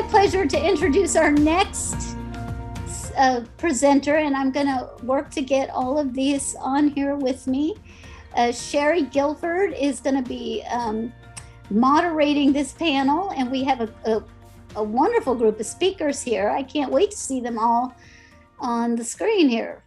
my pleasure to introduce our next presenter, and I'm going to work to get all of these on here with me. Sherry Guilford is going to be moderating this panel, and we have a wonderful group of speakers here. I can't wait to see them all on the screen here.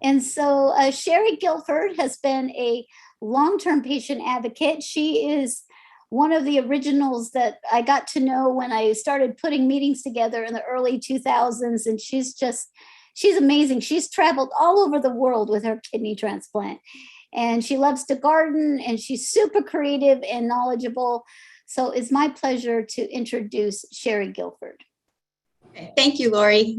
And so Sherry Guilford has been a long-term patient advocate. She is one of the originals that I got to know when I started putting meetings together in the early 2000s. And she's amazing. She's traveled all over the world with her kidney transplant. And she loves to garden, and she's super creative and knowledgeable. So it's my pleasure to introduce Sherry Guilford. Thank you, Lori.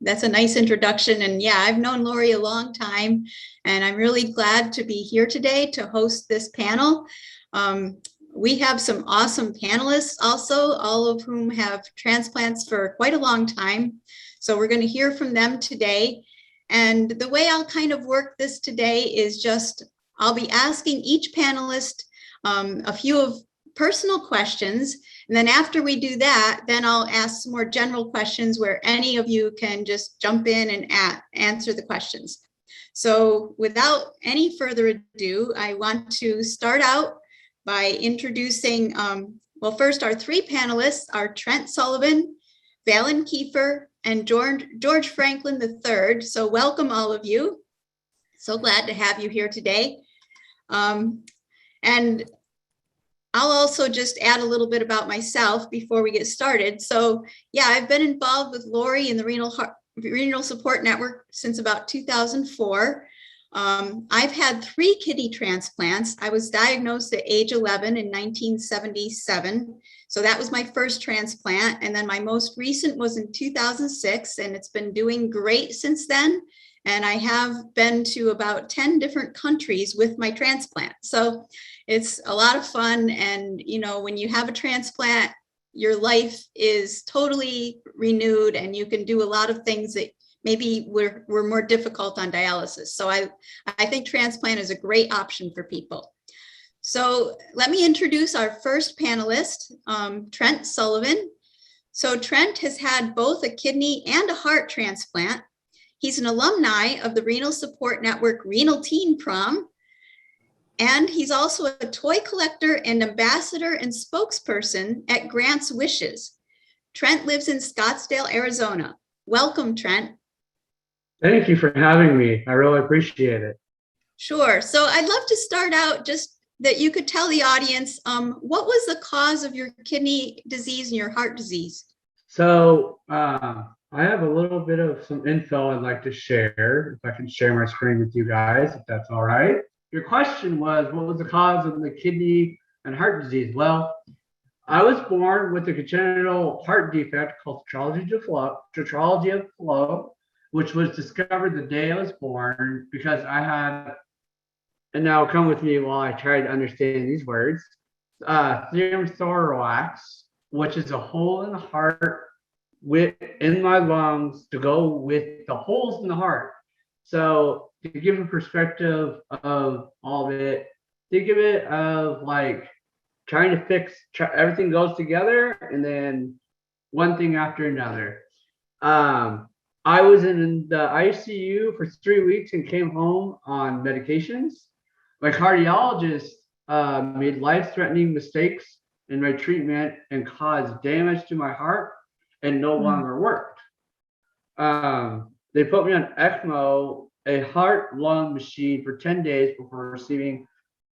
That's a nice introduction. And yeah, I've known Lori a long time, and I'm really glad to be here today to host this panel. We have some awesome panelists also, all of whom have transplants for quite a long time. So we're going to hear from them today. And the way I'll kind of work this today is I'll be asking each panelist a few of personal questions. And then after we do that, then I'll ask some more general questions where any of you can just jump in and answer the questions. So without any further ado, I want to start out by introducing, well, first our three panelists are Trent Sullivan, Valerie Kieffer, and George Franklin III. So welcome all of you. So glad to have you here today. And I'll also just add a little bit about myself before we get started. So yeah, I've been involved with Lori in the Renal Support Network since about 2004. I've had 3 kidney transplants. I was diagnosed at age 11 in 1977. So that was my first transplant. And then my most recent was in 2006, and it's been doing great since then. And I have been to about 10 different countries with my transplant. So it's a lot of fun. And, you know, when you have a transplant, your life is totally renewed, and you can do a lot of things that maybe were more difficult on dialysis. So I think transplant is a great option for people. So let me introduce our first panelist, Trent Sullivan. So Trent has had both a kidney and a heart transplant. He's an alumni of the Renal Support Network Renal Teen Prom, and he's also a toy collector and ambassador and spokesperson at Grant's Wishes. Trent lives in Scottsdale, Arizona. Welcome, Trent. Thank you for having me. I really appreciate it. Sure. So I'd love to start out just that you could tell the audience, what was the cause of your kidney disease and your heart disease? So I have a little bit of some info I'd like to share, if I can share my screen with you guys, if that's all right. Your question was, what was the cause of the kidney and heart disease? Well, I was born with a congenital heart defect called tetralogy of Fallot, which was discovered the day I was born because I had, and now come with me while I try to understand these words, theorem thorax, which is a hole in the heart in my lungs to go with the holes in the heart. So to give a perspective of all of it, think of it of like trying to fix, everything goes together and then one thing after another. I was in the ICU for 3 weeks and came home on medications. My cardiologist made life-threatening mistakes in my treatment and caused damage to my heart and no longer worked. They put me on ECMO, a heart-lung machine, for 10 days before receiving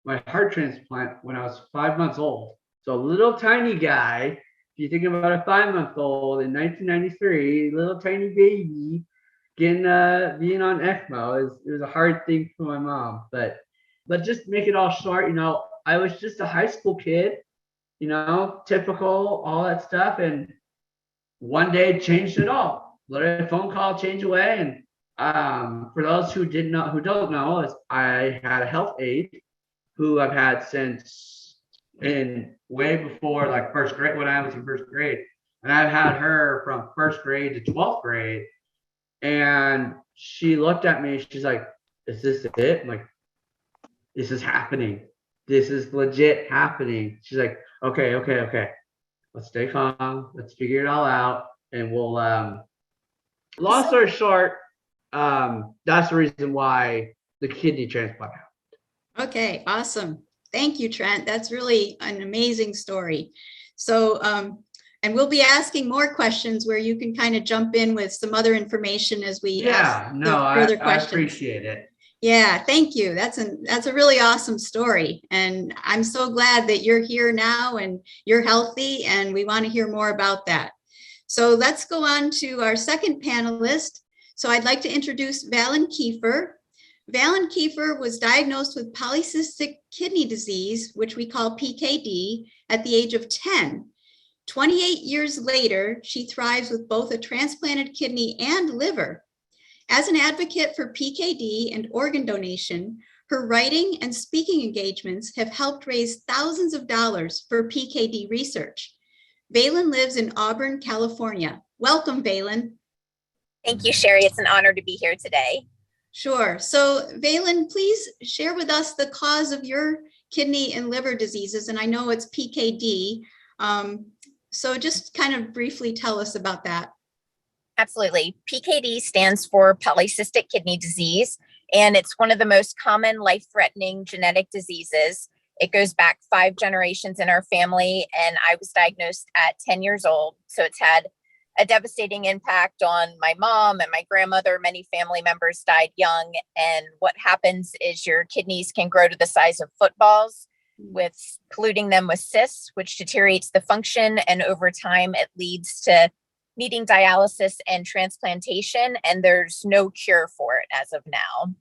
my heart transplant when I was 5 months old. So a little tiny guy, if you think about a 5-month-old in 1993, little tiny baby being on ECMO, it was a hard thing for my mom. But just to make it all short, you know, I was just a high school kid, you know, typical, all that stuff. And one day changed it all. Literally a phone call, change away. And for those who don't know, is I had a health aide who I've had since way before like first grade, when I was in first grade. And I've had her from first grade to 12th grade. And she looked at me, she's like, is this it? I'm like, this is happening. This is legit happening. She's like, okay. Let's stay calm. Let's figure it all out. And we'll, long story short, that's the reason why the kidney transplant happened. Okay, awesome. Thank you, Trent. That's really an amazing story. So, and we'll be asking more questions where you can kind of jump in with some other information as we ask further questions. I appreciate it. Yeah, thank you. That's a really awesome story. And I'm so glad that you're here now and you're healthy, and we want to hear more about that. So let's go on to our second panelist. So I'd like to introduce Valerie Kieffer. Valerie Kieffer was diagnosed with polycystic kidney disease, which we call PKD, at the age of 10. 28 years later, she thrives with both a transplanted kidney and liver. As an advocate for PKD and organ donation, her writing and speaking engagements have helped raise thousands of dollars for PKD research. Valen lives in Auburn, California. Welcome, Valen. Thank you, Sherry. It's an honor to be here today. Sure. So Valen, please share with us the cause of your kidney and liver diseases. And I know it's PKD. So just kind of briefly tell us about that. Absolutely. PKD stands for polycystic kidney disease, and it's one of the most common life-threatening genetic diseases. It goes back 5 generations in our family, and I was diagnosed at 10 years old. So it's had a devastating impact on my mom and my grandmother. Many family members died young. And what happens is your kidneys can grow to the size of footballs, with polluting them with cysts, which deteriorates the function. And over time, it leads to needing dialysis and transplantation, and there's no cure for it as of now.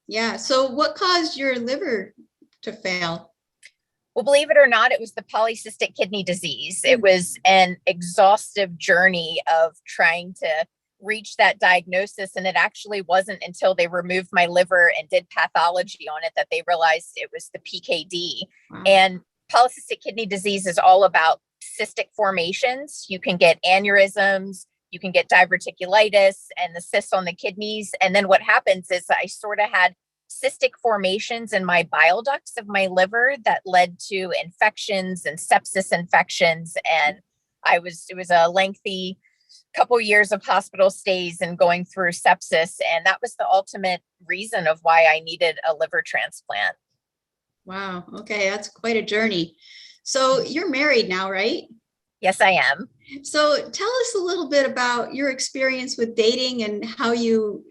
Yeah. So what caused your liver to fail? Well, believe it or not, it was the polycystic kidney disease. It was an exhaustive journey of trying to reach that diagnosis. And it actually wasn't until they removed my liver and did pathology on it that they realized it was the PKD. Wow. And polycystic kidney disease is all about cystic formations. You can get aneurysms, you can get diverticulitis and the cysts on the kidneys. And then what happens is I sort of had cystic formations in my bile ducts of my liver that led to infections and sepsis infections. And it was a lengthy couple years of hospital stays and going through sepsis. And that was the ultimate reason of why I needed a liver transplant. Wow. Okay. That's quite a journey. So you're married now, right? Yes, I am. So tell us a little bit about your experience with dating and how you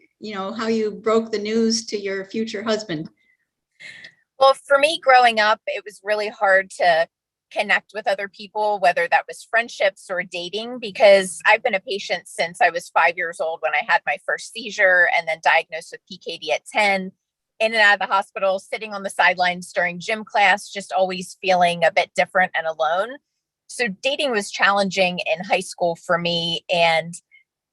broke the news to your future husband. Well, for me growing up, it was really hard to connect with other people, whether that was friendships or dating, because I've been a patient since I was 5 years old when I had my first seizure, and then diagnosed with PKD at 10. In and out of the hospital, sitting on the sidelines during gym class, just always feeling a bit different and alone. So dating was challenging in high school for me. And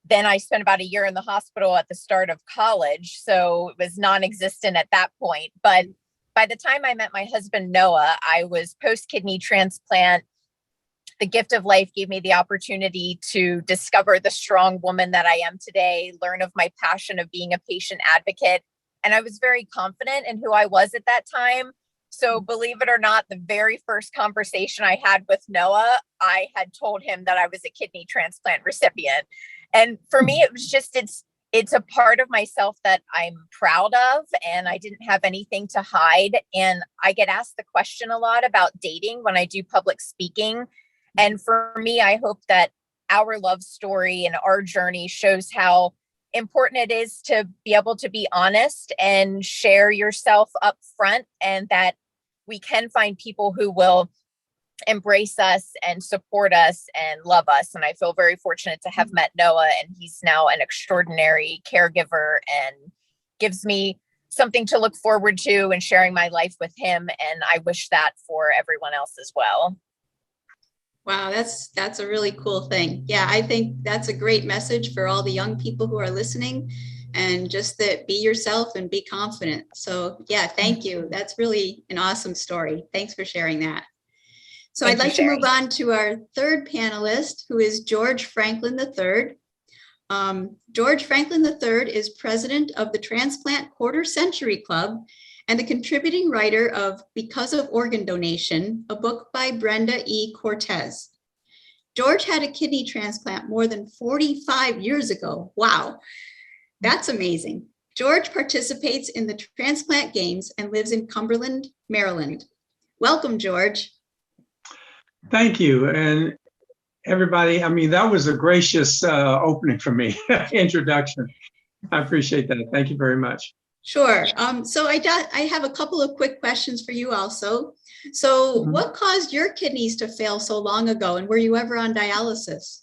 then I spent about a year in the hospital at the start of college. So it was non-existent at that point. But by the time I met my husband, Noah, I was post-kidney transplant. The gift of life gave me the opportunity to discover the strong woman that I am today, learn of my passion of being a patient advocate. And I was very confident in who I was at that time. So believe it or not, the very first conversation I had with Noah, I had told him that I was a kidney transplant recipient. And for me, it was just, it's a part of myself that I'm proud of, and I didn't have anything to hide. And I get asked the question a lot about dating when I do public speaking. And for me, I hope that our love story and our journey shows how important it is to be able to be honest and share yourself up front, and that we can find people who will embrace us and support us and love us. And I feel very fortunate to have met Noah, and he's now an extraordinary caregiver and gives me something to look forward to and sharing my life with him. And I wish that for everyone else as well. Wow, that's a really cool thing. Yeah, I think that's a great message for all the young people who are listening, and just that be yourself and be confident. So yeah, thank you. That's really an awesome story. Thanks for sharing that. So I'd like to move on to our third panelist, who is George Franklin III. George Franklin III is president of the Transplant Quarter Century Club and the contributing writer of Because of Organ Donation, a book by Brenda E. Cortez. George had a kidney transplant more than 45 years ago. Wow, that's amazing. George participates in the Transplant Games and lives in Cumberland, Maryland. Welcome, George. Thank you. And everybody, I mean, that was a gracious opening for me, introduction. I appreciate that. Thank you very much. Sure. So I have a couple of quick questions for you also. So what caused your kidneys to fail so long ago, and were you ever on dialysis?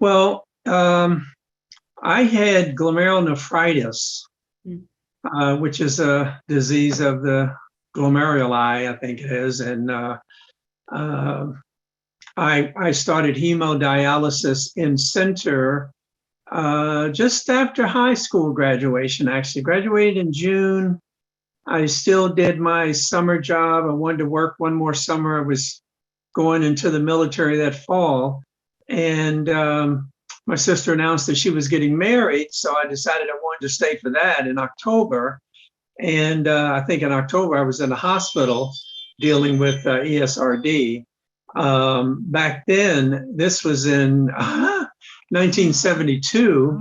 Well, I had glomerulonephritis, which is a disease of the glomeruli, I think it is. And I started hemodialysis in center just after high school graduation, actually. Graduated in June. I still did my summer job. I wanted to work one more summer. I was going into the military that fall. And my sister announced that she was getting married. So I decided I wanted to stay for that in October. And I think in October, I was in the hospital dealing with ESRD. Back then, this was in 1972,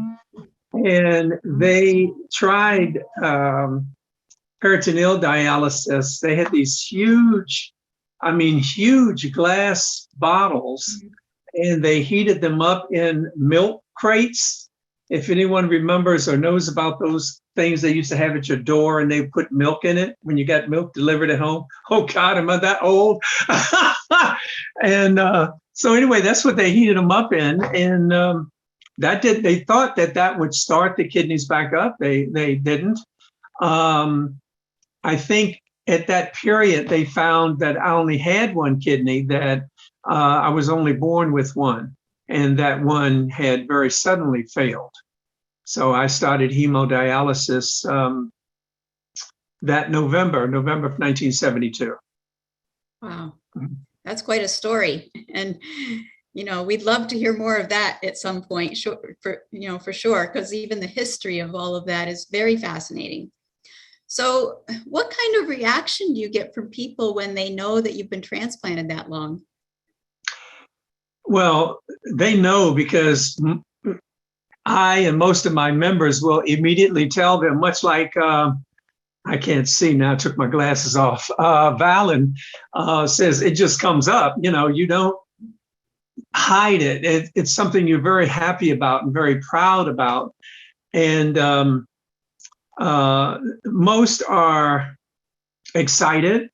and they tried peritoneal dialysis. They had these huge glass bottles, and they heated them up in milk crates. If anyone remembers or knows about those things they used to have at your door, and they put milk in it when you got milk delivered at home. Oh God, am I that old? And so anyway, that's what they heated them up in. And they thought that would start the kidneys back up. They didn't. I think at that period, they found that I only had one kidney, that I was only born with one, and that one had very suddenly failed. So I started hemodialysis that November of 1972. Wow, that's quite a story. And, we'd love to hear more of that at some point, for sure, because even the history of all of that is very fascinating. So what kind of reaction do you get from people when they know that you've been transplanted that long? Well, they know, because I and most of my members will immediately tell them, much like, I can't see now, I took my glasses off. Valen says it just comes up, you don't hide it. It's something you're very happy about and very proud about. And most are excited.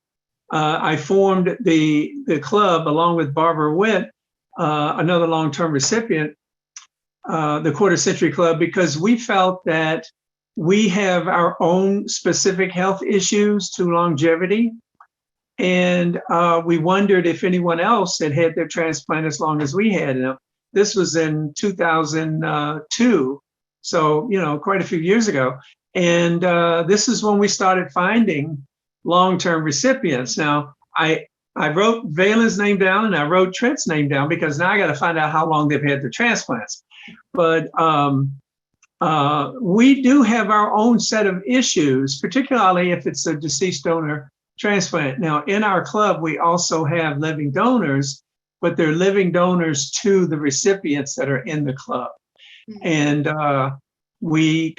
I formed the club along with Barbara Witt, another long-term recipient, the Quarter Century Club, because we felt that we have our own specific health issues to longevity. And we wondered if anyone else had had their transplant as long as we had. And this was in 2002. So, quite a few years ago. And this is when we started finding long-term recipients. Now, I wrote Valen's name down and I wrote Trent's name down, because now I got to find out how long they've had their transplants. But we do have our own set of issues, particularly if it's a deceased donor transplant. Now, in our club, we also have living donors, but they're living donors to the recipients that are in the club. And we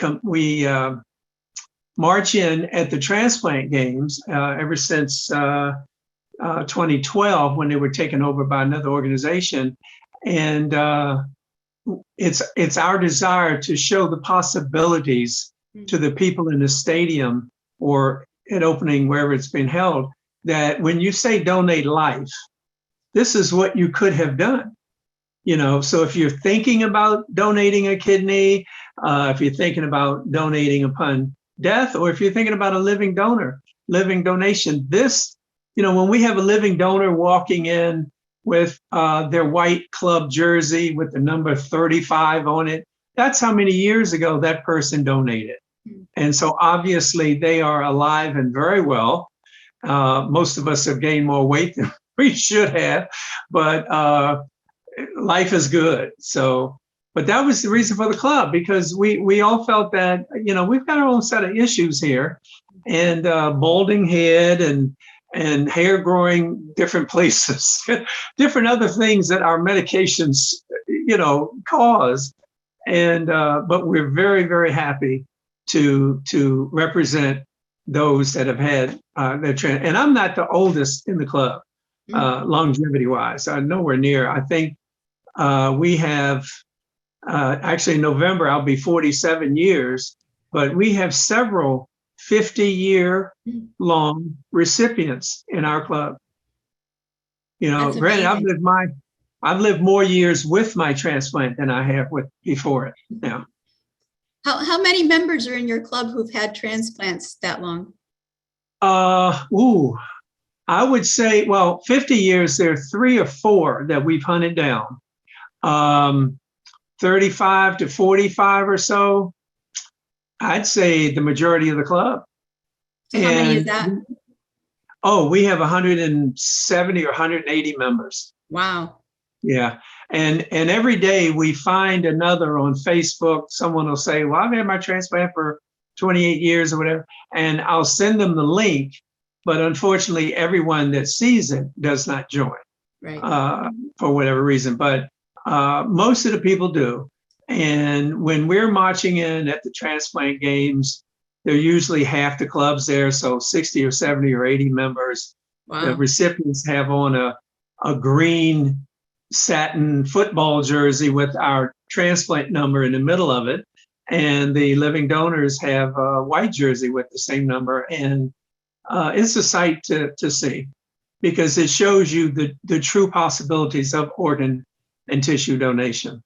march in at the Transplant Games ever since 2012, when they were taken over by another organization. And it's our desire to show the possibilities to the people in the stadium or at opening, wherever it's been held, that when you say donate life, this is what you could have done. So if you're thinking about donating a kidney, if you're thinking about donating upon death, or if you're thinking about a living donation, this, when we have a living donor walking in with their white club jersey with the number 35 on it, that's how many years ago that person donated. And so obviously they are alive and very well. Most of us have gained more weight than we should have, but life is good. So, but that was the reason for the club, because we all felt that, we've got our own set of issues here. and balding head and hair growing different places, different other things that our medications, cause. And but we're very, very happy to represent those that have had their transplant. And I'm not the oldest in the club, longevity wise. Nowhere near. I think we have actually in November I'll be 47 years, but we have several 50-year long recipients in our club. That's Granted, amazing. I've lived more years with my transplant than I have with before it. Yeah. How many members are in your club who've had transplants that long? I would say, 50 years, there are 3 or 4 that we've hunted down. 35 to 45 or so, I'd say the majority of the club. So how many is that? Oh, we have 170 or 180 members. Wow. Yeah. And every day we find another on Facebook. Someone will say, well, I've had my transplant for 28 years or whatever. And I'll send them the link. But unfortunately, everyone that sees it does not join, right, for whatever reason. But most of the people do. And when we're marching in at the transplant games, they're usually half the clubs there. So 60 or 70 or 80 members. Wow. The recipients have on a green satin football jersey with our transplant number in the middle of it. And the living donors have a white jersey with the same number. And it's a sight to see, because it shows you the true possibilities of organ and tissue donation.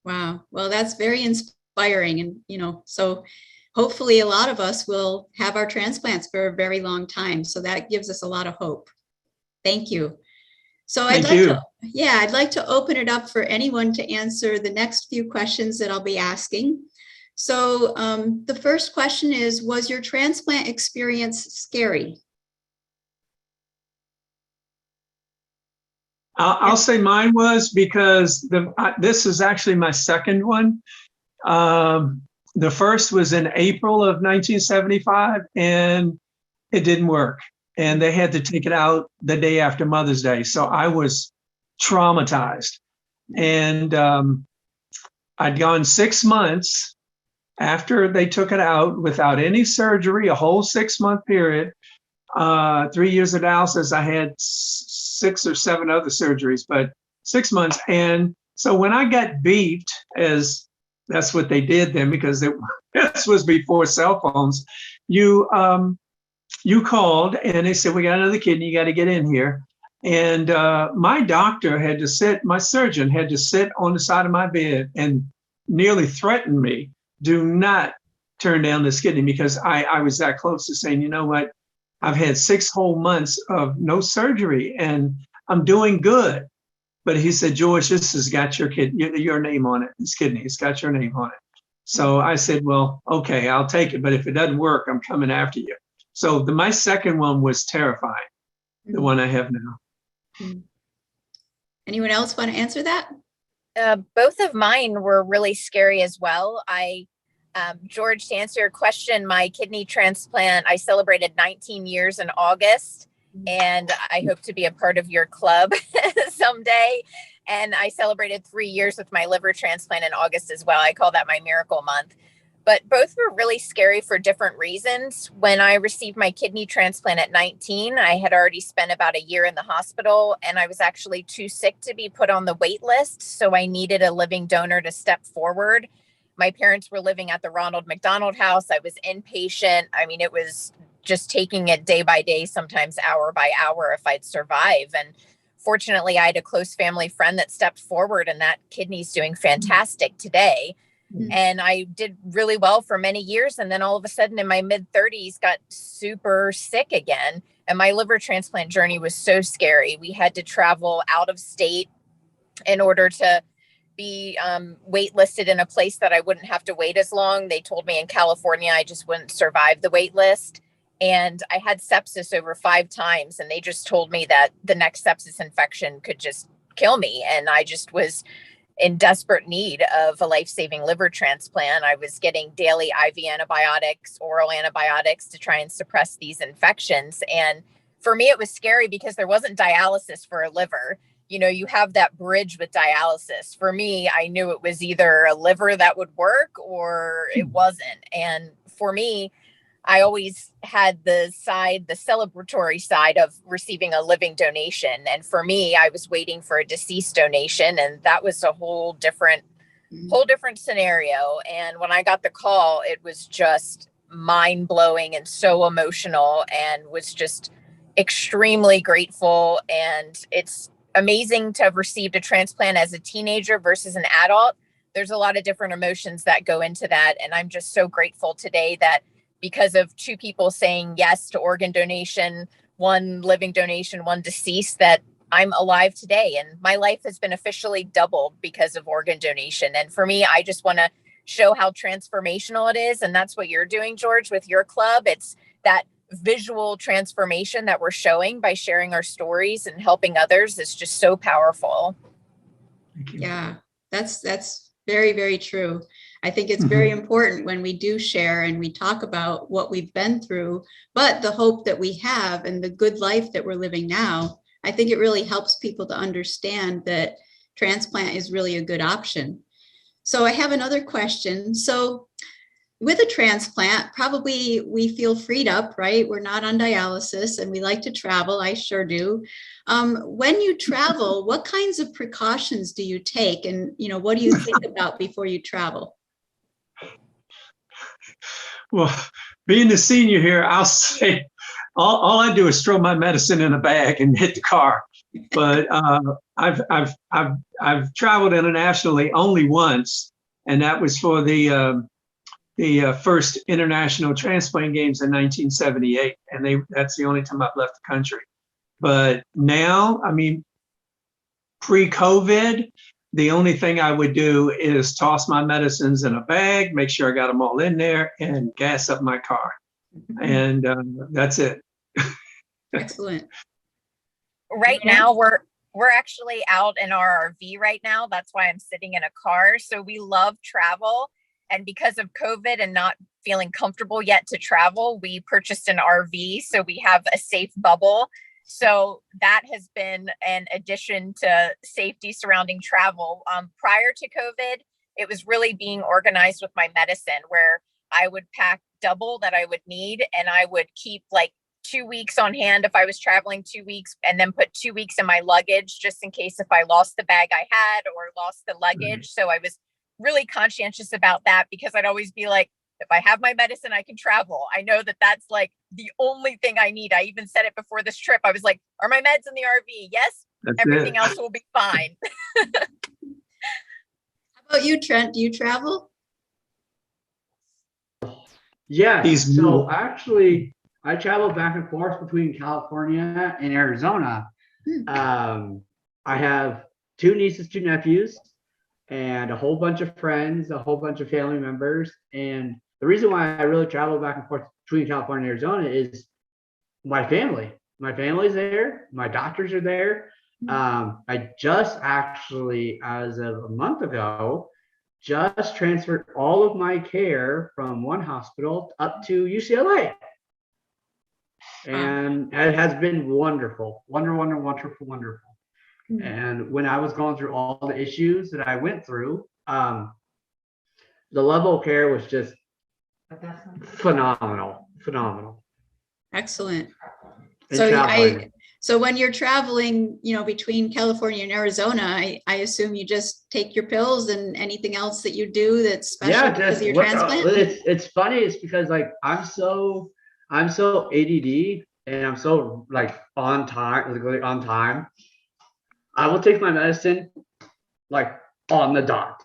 Wow. Well, that's very inspiring. And, so hopefully a lot of us will have our transplants for a very long time. So that gives us a lot of hope. Thank you. So I'd like to open it up for anyone to answer the next few questions that I'll be asking. So the first question is, was your transplant experience scary? I'll say mine was, because this is actually my second one. The first was in April of 1975, and it didn't work. And they had to take it out the day after Mother's Day. So I was traumatized. And I'd gone 6 months after they took it out without any surgery, a whole 6-month period. 3 years of dialysis, I had 6 or 7 other surgeries, but 6 months. And so when I got beeped, as that's what they did then, because this was before cell phones, you called and they said, we got another kidney, you got to get in here. And my surgeon had to sit on the side of my bed and nearly threaten me, do not turn down this kidney, because I was that close to saying, you know what, I've had 6 whole months of no surgery and I'm doing good. But he said, George, this has got your name on it. This kidney, it's got your name on it. So I said, well, okay, I'll take it. But if it doesn't work, I'm coming after you. So my second one was terrifying, the one I have now. Anyone else want to answer that? Both of mine were really scary as well. George, to answer your question, my kidney transplant, I celebrated 19 years in August, and I hope to be a part of your club someday. And I celebrated 3 years with my liver transplant in August as well. I call that my miracle month. But both were really scary for different reasons. When I received my kidney transplant at 19, I had already spent about a year in the hospital, and I was actually too sick to be put on the wait list. So I needed a living donor to step forward. My parents were living at the Ronald McDonald House. I was inpatient. I mean, it was just taking it day by day, sometimes hour by hour, if I'd survive. And fortunately, I had a close family friend that stepped forward, and that kidney's doing fantastic today. And I did really well for many years. And then all of a sudden in my mid-30s, got super sick again. And my liver transplant journey was so scary. We had to travel out of state in order to be waitlisted in a place that I wouldn't have to wait as long. They told me in California I just wouldn't survive the wait list. And I had sepsis over 5 times. And they just told me that the next sepsis infection could just kill me. And I just was in desperate need of a life-saving liver transplant. I was getting daily IV antibiotics, oral antibiotics to try and suppress these infections. And for me, it was scary because there wasn't dialysis for a liver. You know, you have that bridge with dialysis. For me, I knew it was either a liver that would work or it wasn't. And for me, I always had the celebratory side of receiving a living donation. And for me, I was waiting for a deceased donation, and that was a whole different scenario. And when I got the call, it was just mind blowing and so emotional, and was just extremely grateful. And it's amazing to have received a transplant as a teenager versus an adult. There's a lot of different emotions that go into that. And I'm just so grateful today that because of two people saying yes to organ donation, one living donation, one deceased, that I'm alive today. And my life has been officially doubled because of organ donation. And for me, I just want to show how transformational it is. And that's what you're doing, George, with your club. It's that visual transformation that we're showing by sharing our stories and helping others is just so powerful. Yeah, that's very, very true. I think it's very important when we do share and we talk about what we've been through, but the hope that we have and the good life that we're living now. I think it really helps people to understand that transplant is really a good option. So I have another question. So with a transplant, probably we feel freed up, right? We're not on dialysis and we like to travel. I sure do. When you travel, what kinds of precautions do you take? And, you know, what do you think about before you travel? Well, being the senior here, I'll say all I do is throw my medicine in a bag and hit the car. But I've traveled internationally only once, and that was for the first international transplant games in 1978, and that's the only time I've left the country. But now, I mean, pre-COVID, the only thing I would do is toss my medicines in a bag, make sure I got them all in there, and gas up my car. And that's it. Excellent. Right now, we're actually out in our RV right now. That's why I'm sitting in a car. So we love travel. And because of COVID and not feeling comfortable yet to travel, we purchased an RV. So we have a safe bubble. So that has been an addition to safety surrounding travel. Prior to COVID, it was really being organized with my medicine, where I would pack double that I would need, and I would keep like 2 weeks on hand if I was traveling 2 weeks, and then put 2 weeks in my luggage just in case if I lost the bag I had or lost the luggage. So I was really conscientious about that, because I'd always be like, if I have my medicine, I can travel. I know that that's like the only thing I need. I even said it before this trip. I was like, are my meds in the RV? Yes. That's everything it. else will be fine. How about you, Trent? Do you travel? Yeah. He's So moved. actually, I travel back and forth between California and Arizona. I have 2 nieces, 2 nephews, and a whole bunch of friends, a whole bunch of family members. And the reason why I really travel back and forth between California and Arizona is my family. My family's there. My doctors are there. I just actually, as of a month ago, just transferred all of my care from one hospital up to UCLA. And it has been wonderful. Wonderful. And when I was going through all the issues that I went through, the level of care was just phenomenal. Excellent. And So when you're traveling, you know, between California and Arizona, I assume you just take your pills, and anything else that you do that's special because of your transplant? It's funny. It's because like I'm so ADD, and I'm so like on time. I will take my medicine like on the dot,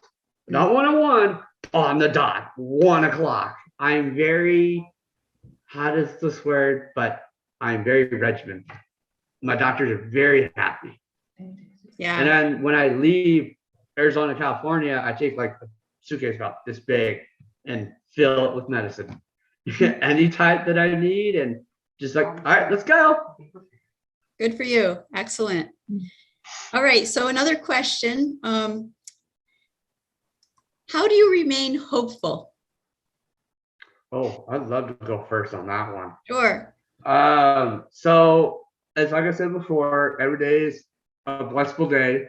not 101, on the dot, 1 o'clock. I'm very, how does this word, but I'm very regimented. My doctors are very happy. Yeah. And then when I leave Arizona, California, I take like a suitcase about this big and fill it with medicine, any type that I need, and just like, all right, let's go. Good for you. Excellent. All right. So another question. how do you remain hopeful? Oh, I'd love to go first on that one. Sure. So as like I said before, every day is a blissful day.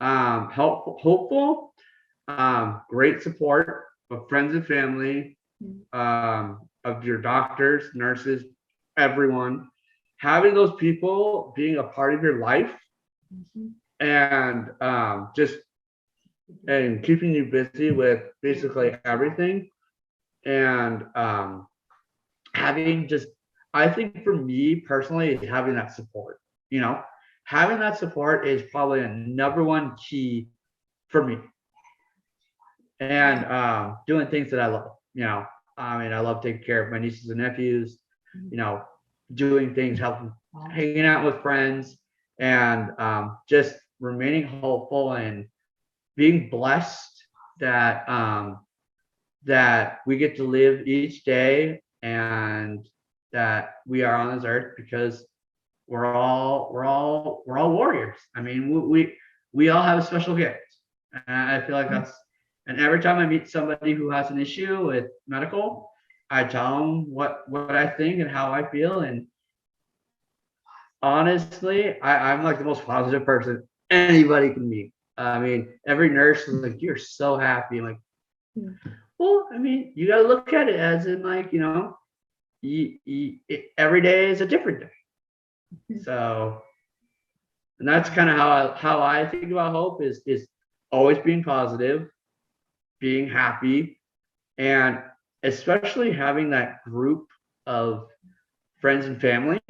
Hopeful, great support of friends and family, of your doctors, nurses, everyone. Having those people being a part of your life and just and keeping you busy with basically everything. And having just, I think for me personally, is having that support. Having that support is probably a number one key for me. And doing things that I love. I love taking care of my nieces and nephews. Doing things, helping, hanging out with friends, and just remaining hopeful and being blessed that that we get to live each day, and that we are on this earth because we're all warriors. I mean, we all have a special gift, and I feel like that's. And every time I meet somebody who has an issue with medical, I tell them what I think and how I feel. And honestly, I'm like the most positive person anybody can meet. I mean, every nurse is like, "You're so happy." I'm like, well, I mean, you got to look at it as in like, every day is a different day. So, and that's kind of how I think about hope is always being positive, being happy, and especially having that group of friends and family,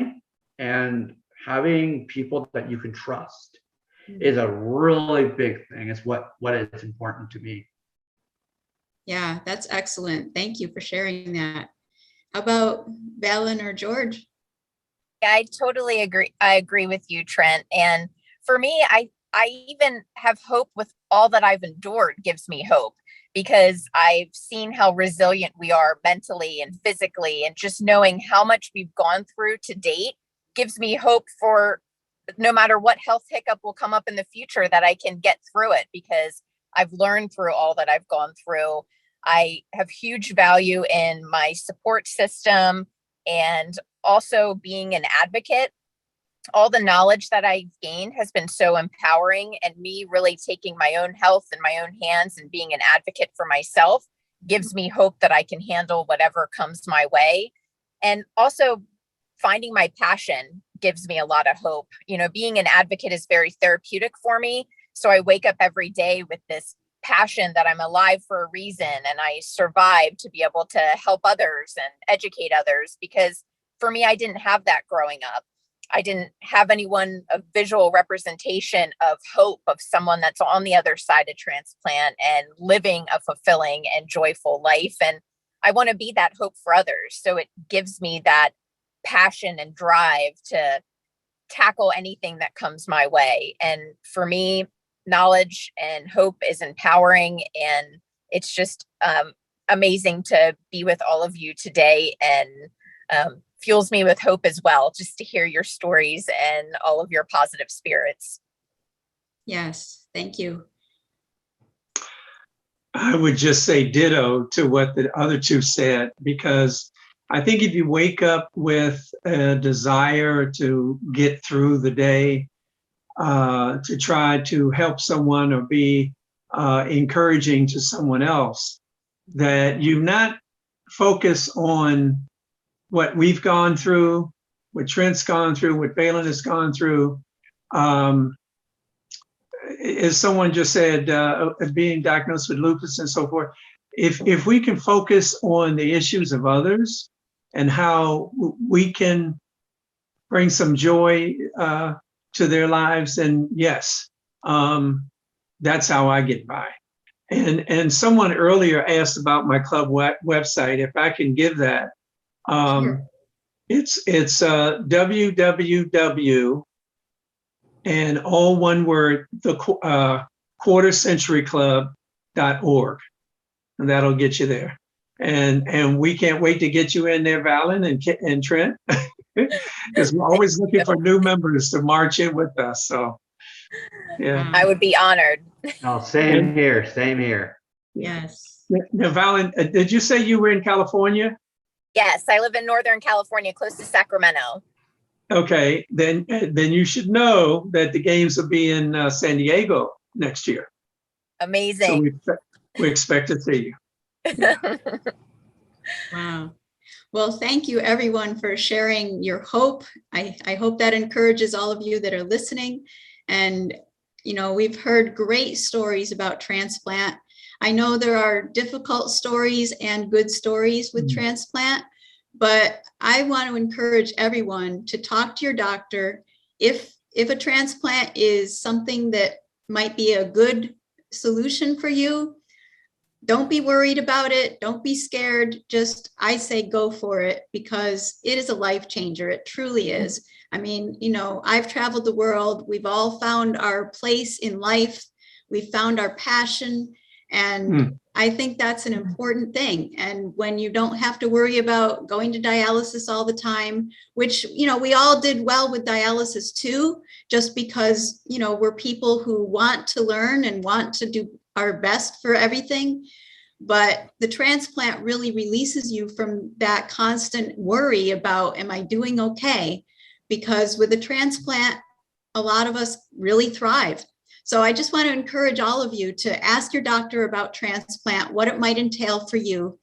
and having people that you can trust is a really big thing. It's what is important to me. Yeah, that's excellent. Thank you for sharing that. How about Valen or George? Yeah, I totally agree. I agree with you, Trent. And for me, I even have hope with all that I've endured gives me hope, because I've seen how resilient we are mentally and physically, and just knowing how much we've gone through to date gives me hope for no matter what health hiccup will come up in the future, that I can get through it, because I've learned through all that I've gone through. I have huge value in my support system, and also being an advocate. All the knowledge that I've gained has been so empowering, and me really taking my own health in my own hands and being an advocate for myself gives me hope that I can handle whatever comes my way. And also finding my passion gives me a lot of hope. Being an advocate is very therapeutic for me. So I wake up every day with this passion that I'm alive for a reason, and I survive to be able to help others and educate others. Because for me, I didn't have that growing up. I didn't have anyone, a visual representation of hope, of someone that's on the other side of transplant and living a fulfilling and joyful life. And I want to be that hope for others. So it gives me that passion and drive to tackle anything that comes my way. And for me, knowledge and hope is empowering. And it's just amazing to be with all of you today, and fuels me with hope as well, just to hear your stories and all of your positive spirits. Yes, thank you. I would just say ditto to what the other two said, because I think if you wake up with a desire to get through the day, to try to help someone or be encouraging to someone else, that you not focus on what we've gone through, what Trent's gone through, what Valen has gone through. As someone just said, being diagnosed with lupus and so forth, if we can focus on the issues of others and how we can bring some joy to their lives, and yes, that's how I get by. And someone earlier asked about my club website. If I can give that, Sure. it's www, and all one word, the quartercenturyclub.org, and that'll get you there. And we can't wait to get you in there, Valen and Trent, because we're always looking for new members to march in with us. So, yeah. I would be honored. Oh, same here. Yes. Now, Valen, did you say you were in California? Yes, I live in Northern California, close to Sacramento. Okay, then you should know that the games will be in San Diego next year. So Amazing. we expect to see you. Wow. Well, thank you everyone for sharing your hope. I hope that encourages all of you that are listening. And, you know, we've heard great stories about transplant. I know there are difficult stories and good stories with transplant, but I want to encourage everyone to talk to your doctor. If a transplant is something that might be a good solution for you, don't be worried about it. Don't be scared. Just, I say, go for it, because it is a life changer. It truly is. I mean, you know, I've traveled the world. We've all found our place in life. We've found our passion. And I think that's an important thing. And when you don't have to worry about going to dialysis all the time, which, you know, we all did well with dialysis too, just because, you know, we're people who want to learn and want to do our best for everything. But the transplant really releases you from that constant worry about, am I doing okay? Because with a transplant, a lot of us really thrive. So I just want to encourage all of you to ask your doctor about transplant, what it might entail for you.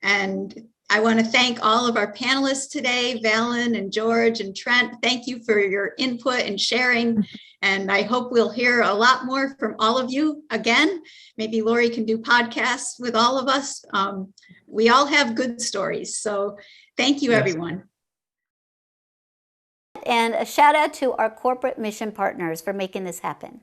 And I want to thank all of our panelists today, Valen and George and Trent. Thank you for your input and sharing. And I hope we'll hear a lot more from all of you again. Maybe Lori can do podcasts with all of us. We all have good stories. So thank you, everyone. And a shout out to our corporate mission partners for making this happen.